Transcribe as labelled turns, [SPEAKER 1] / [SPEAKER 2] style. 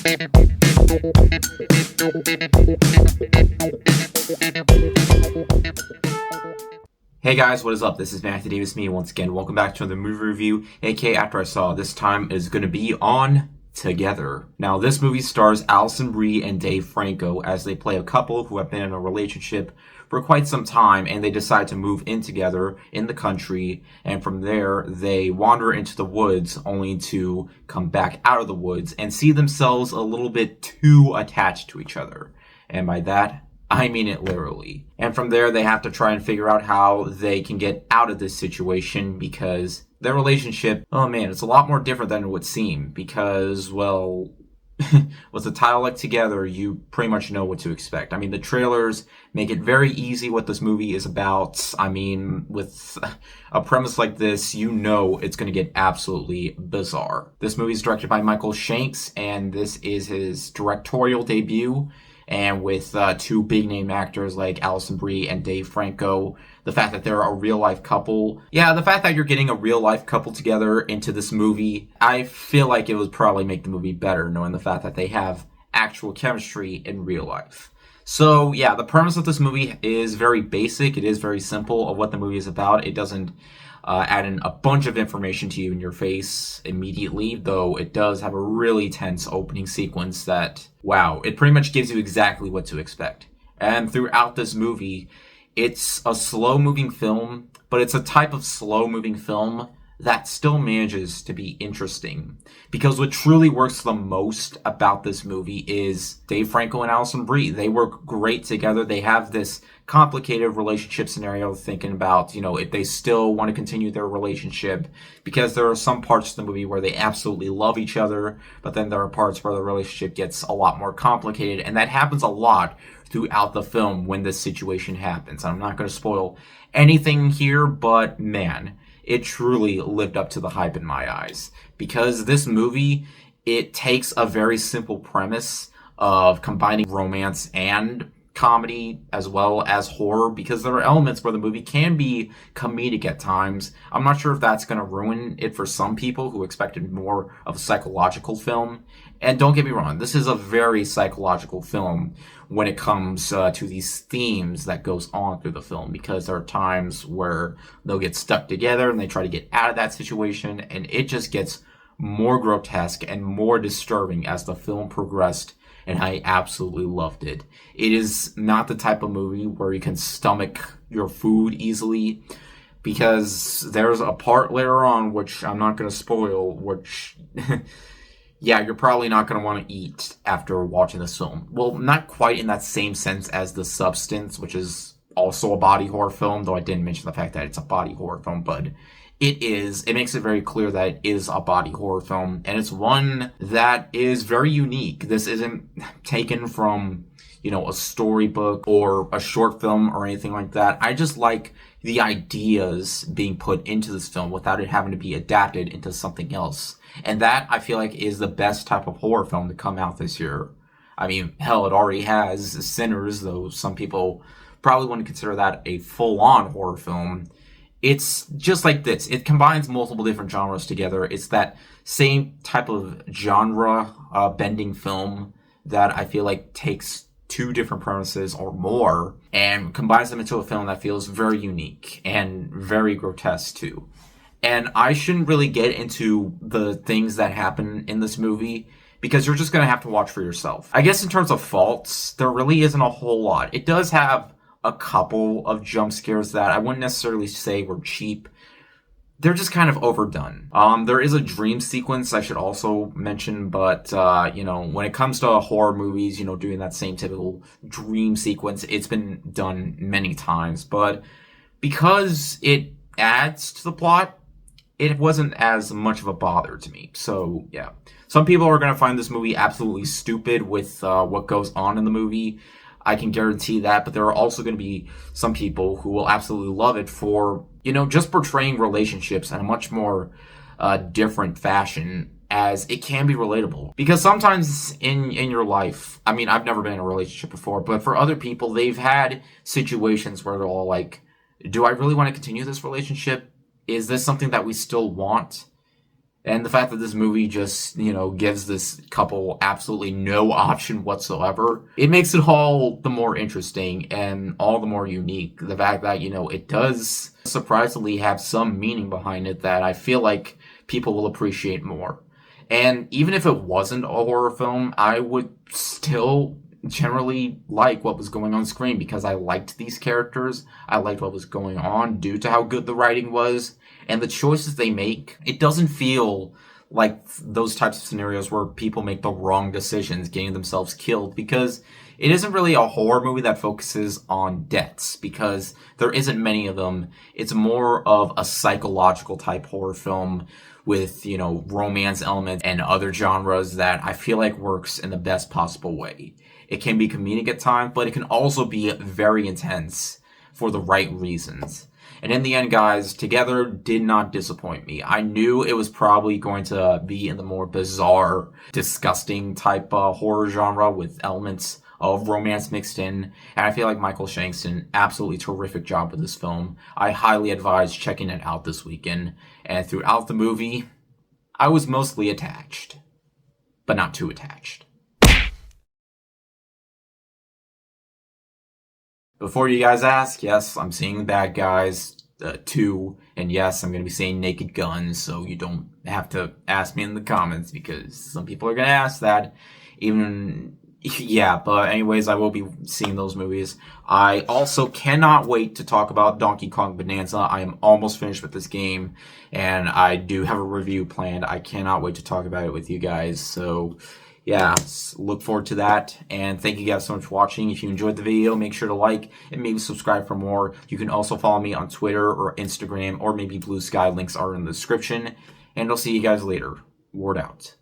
[SPEAKER 1] Hey guys, what is up? This is Matthew Davis, me once again. Welcome back to another movie review, aka After I Saw. This time is going to be on Together. Now, this movie stars Alison Brie and Dave Franco as they play a couple who have been in a relationship for quite some time, and they decide to move in together in the country, and from there they wander into the woods only to come back out of the woods and see themselves a little bit too attached to each other. And by that, I mean it literally. And from there, they have to try and figure out how they can get out of this situation because their relationship, oh man, it's a lot more different than it would seem because, well, with the title like Together, you pretty much know what to expect. I mean, the trailers make it very easy what this movie is about. I mean, with a premise like this, you know it's going to get absolutely bizarre. This movie is directed by Michael Shanks, and this is his directorial debut. And with two big-name actors like Alison Brie and Dave Franco, the fact that they're a real-life couple. Yeah, the fact that you're getting a real-life couple together into this movie, I feel like it would probably make the movie better, knowing the fact that they have actual chemistry in real life. So, yeah, the premise of this movie is very basic. It is very simple of what the movie is about. It doesn't add in a bunch of information to you in your face immediately, though it does have a really tense opening sequence that, wow, it pretty much gives you exactly what to expect. And throughout this movie, it's a slow-moving film, but it's a type of slow-moving film that still manages to be interesting. Because what truly works the most about this movie is Dave Franco and Alison Brie. They work great together. They have this complicated relationship scenario thinking about, if they still want to continue their relationship, because there are some parts of the movie where they absolutely love each other, but then there are parts where the relationship gets a lot more complicated, and that happens a lot throughout the film when this situation happens. I'm not going to spoil anything here, but man, it truly lived up to the hype in my eyes. Because this movie, it takes a very simple premise of combining romance and comedy as well as horror, because there are elements where the movie can be comedic at times. I'm not sure if that's going to ruin it for some people who expected more of a psychological film. And don't get me wrong, this is a very psychological film when it comes to these themes that goes on through the film, because there are times where they'll get stuck together and they try to get out of that situation, and it just gets more grotesque and more disturbing as the film progressed, and I absolutely loved it. It is not the type of movie where you can stomach your food easily, because there's a part later on, which I'm not going to spoil, which yeah, you're probably not going to want to eat after watching this film. Well, not quite in that same sense as The Substance, which is also a body horror film, though I didn't mention the fact that it's a body horror film, but it makes it very clear that it is a body horror film, and it's one that is very unique. This isn't taken from, a storybook or a short film or anything like that. I just like the ideas being put into this film without it having to be adapted into something else. And that, I feel like, is the best type of horror film to come out this year. I mean, hell, it already has Sinners, though some people probably wouldn't consider that a full-on horror film. It's just like this. It combines multiple different genres together. It's that same type of genre bending film that I feel like takes two different premises or more and combines them into a film that feels very unique and very grotesque too. And I shouldn't really get into the things that happen in this movie, because you're just going to have to watch for yourself. I guess in terms of faults, there really isn't a whole lot. It does have a couple of jump scares that I wouldn't necessarily say were cheap. They're just kind of overdone. There is a dream sequence I should also mention, but, when it comes to horror movies, doing that same typical dream sequence, it's been done many times. But because it adds to the plot, it wasn't as much of a bother to me. So, yeah. Some people are going to find this movie absolutely stupid with what goes on in the movie. I can guarantee that. But there are also going to be some people who will absolutely love it for, just portraying relationships in a much more different fashion, as it can be relatable. Because sometimes in your life, I mean, I've never been in a relationship before, but for other people, they've had situations where they're all like, do I really want to continue this relationship? Is this something that we still want? And the fact that this movie just, gives this couple absolutely no option whatsoever, it makes it all the more interesting and all the more unique. The fact that, it does surprisingly have some meaning behind it that I feel like people will appreciate more. And even if it wasn't a horror film, I would still generally like what was going on screen because I liked these characters. I liked what was going on due to how good the writing was and the choices they make. It doesn't feel like those types of scenarios where people make the wrong decisions, getting themselves killed, because it isn't really a horror movie that focuses on deaths because there isn't many of them. It's more of a psychological type horror film with, romance elements and other genres that I feel like works in the best possible way. It can be comedic at times, but it can also be very intense for the right reasons. And in the end, guys, Together did not disappoint me. I knew it was probably going to be in the more bizarre, disgusting type horror genre with elements of romance mixed in. And I feel like Michael Shanks did an absolutely terrific job with this film. I highly advise checking it out this weekend. And throughout the movie, I was mostly attached, but not too attached. Before you guys ask, yes, I'm seeing The Bad Guys 2, and yes, I'm going to be saying Naked Guns, so you don't have to ask me in the comments, because some people are going to ask that. But anyways, I will be seeing those movies. I also cannot wait to talk about Donkey Kong Bonanza. I am almost finished with this game, and I do have a review planned. I cannot wait to talk about it with you guys, so yeah, look forward to that. And thank you guys so much for watching. If you enjoyed the video, make sure to like and maybe subscribe for more. You can also follow me on Twitter or Instagram or maybe Blue Sky. Links are in the description. And I'll see you guys later. Word out.